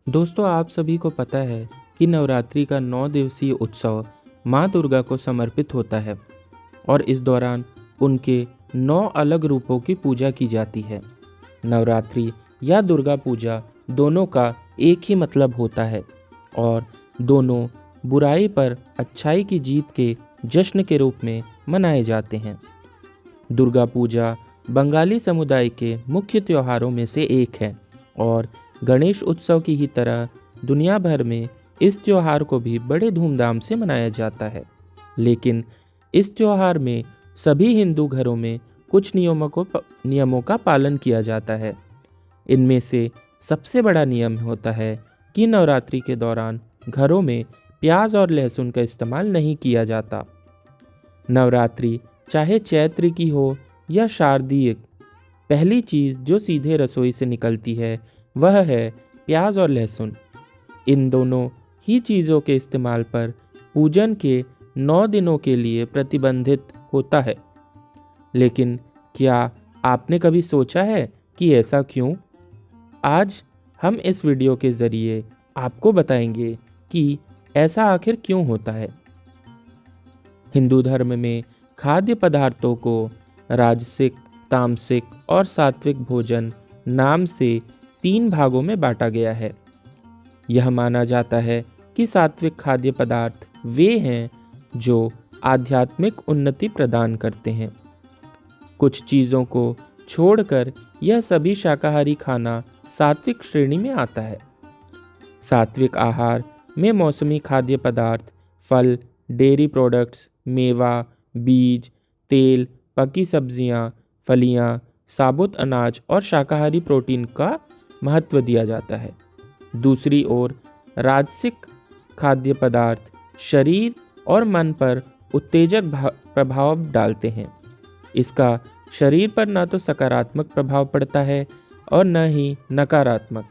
दोस्तों, आप सभी को पता है कि नवरात्रि का 9 दिवसीय उत्सव माँ दुर्गा को समर्पित होता है और इस दौरान उनके 9 अलग रूपों की पूजा की जाती है। नवरात्रि या दुर्गा पूजा दोनों का एक ही मतलब होता है और दोनों बुराई पर अच्छाई की जीत के जश्न के रूप में मनाए जाते हैं। दुर्गा पूजा बंगाली समुदाय के मुख्य त्योहारों में से एक है और गणेश उत्सव की ही तरह दुनिया भर में इस त्योहार को भी बड़े धूमधाम से मनाया जाता है। लेकिन इस त्योहार में सभी हिंदू घरों में कुछ नियमों का पालन किया जाता है। इनमें से सबसे बड़ा नियम होता है कि नवरात्रि के दौरान घरों में प्याज और लहसुन का इस्तेमाल नहीं किया जाता। नवरात्रि चाहे चैत्र की हो या शारदीय, पहली चीज़ जो सीधे रसोई से निकलती है वह है प्याज और लहसुन। इन दोनों ही चीज़ों के इस्तेमाल पर पूजन के 9 दिनों के लिए प्रतिबंधित होता है। लेकिन क्या आपने कभी सोचा है कि ऐसा क्यों? आज हम इस वीडियो के ज़रिए आपको बताएंगे कि ऐसा आखिर क्यों होता है। हिंदू धर्म में खाद्य पदार्थों को राजसिक, तामसिक और सात्विक भोजन नाम से 3 भागों में बांटा गया है। यह माना जाता है कि सात्विक खाद्य पदार्थ वे हैं जो आध्यात्मिक उन्नति प्रदान करते हैं। कुछ चीज़ों को छोड़कर यह सभी शाकाहारी खाना सात्विक श्रेणी में आता है। सात्विक आहार में मौसमी खाद्य पदार्थ, फल, डेयरी प्रोडक्ट्स, मेवा, बीज, तेल, पकी सब्जियां, फलियां, साबुत अनाज और शाकाहारी प्रोटीन का महत्व दिया जाता है। दूसरी ओर राजसिक खाद्य पदार्थ शरीर और मन पर उत्तेजक प्रभाव डालते हैं। इसका शरीर पर न तो सकारात्मक प्रभाव पड़ता है और न ही नकारात्मक।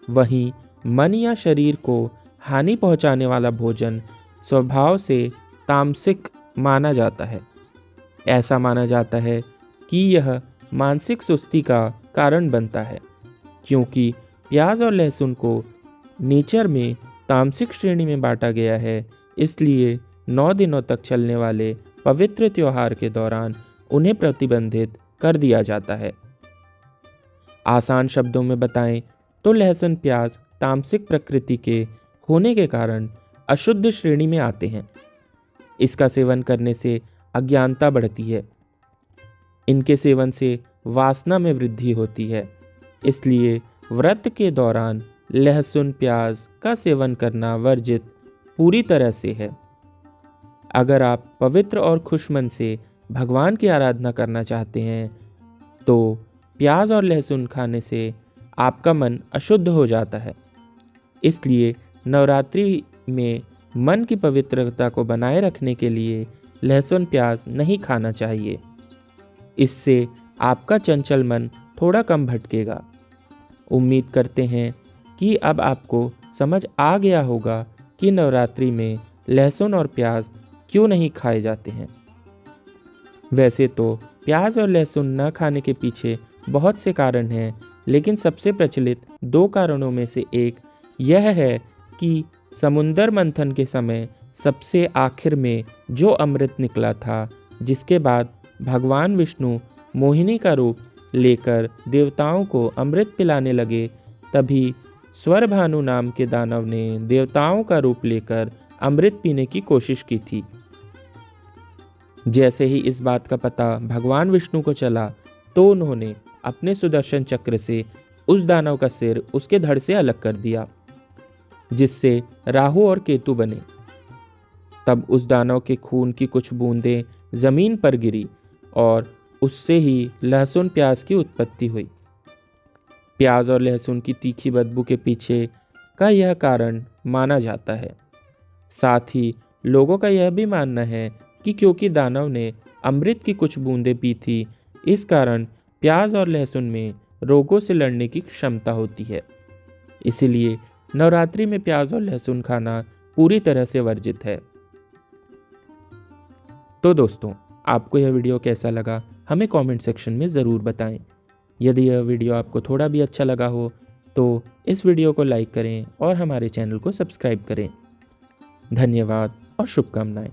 वहीं मन या शरीर को हानि पहुंचाने वाला भोजन स्वभाव से तामसिक माना जाता है। ऐसा माना जाता है कि यह मानसिक सुस्ती का कारण बनता है। क्योंकि प्याज और लहसुन को नेचर में तामसिक श्रेणी में बांटा गया है, इसलिए 9 दिनों तक चलने वाले पवित्र त्योहार के दौरान उन्हें प्रतिबंधित कर दिया जाता है। आसान शब्दों में बताएं तो लहसुन प्याज तामसिक प्रकृति के होने के कारण अशुद्ध श्रेणी में आते हैं। इसका सेवन करने से अज्ञानता बढ़ती है। इनके सेवन से वासना में वृद्धि होती है। इसलिए व्रत के दौरान लहसुन प्याज का सेवन करना वर्जित पूरी तरह से है। अगर आप पवित्र और खुश मन से भगवान की आराधना करना चाहते हैं तो प्याज और लहसुन खाने से आपका मन अशुद्ध हो जाता है। इसलिए नवरात्रि में मन की पवित्रता को बनाए रखने के लिए लहसुन प्याज नहीं खाना चाहिए। इससे आपका चंचल मन थोड़ा कम भटकेगा। उम्मीद करते हैं कि अब आपको समझ आ गया होगा कि नवरात्रि में लहसुन और प्याज क्यों नहीं खाए जाते हैं। वैसे तो प्याज और लहसुन न खाने के पीछे बहुत से कारण हैं, लेकिन सबसे प्रचलित 2 कारणों में से एक यह है कि समुंदर मंथन के समय सबसे आखिर में जो अमृत निकला था, जिसके बाद भगवान विष्णु मोहिनी का रूप लेकर देवताओं को अमृत पिलाने लगे, तभी स्वरभानु नाम के दानव ने देवताओं का रूप लेकर अमृत पीने की कोशिश की थी। जैसे ही इस बात का पता भगवान विष्णु को चला तो उन्होंने अपने सुदर्शन चक्र से उस दानव का सिर उसके धड़ से अलग कर दिया, जिससे राहु और केतु बने। तब उस दानव के खून की कुछ बूंदें जमीन पर गिरी और उससे ही लहसुन प्याज की उत्पत्ति हुई। प्याज और लहसुन की तीखी बदबू के पीछे का यह कारण माना जाता है। साथ ही लोगों का यह भी मानना है कि क्योंकि दानव ने अमृत की कुछ बूंदें पी थी, इस कारण प्याज और लहसुन में रोगों से लड़ने की क्षमता होती है। इसीलिए नवरात्रि में प्याज और लहसुन खाना पूरी तरह से वर्जित है। तो दोस्तों, आपको यह वीडियो कैसा लगा हमें कमेंट सेक्शन में ज़रूर बताएं। यदि यह वीडियो आपको थोड़ा भी अच्छा लगा हो तो इस वीडियो को लाइक करें और हमारे चैनल को सब्सक्राइब करें। धन्यवाद और शुभकामनाएं।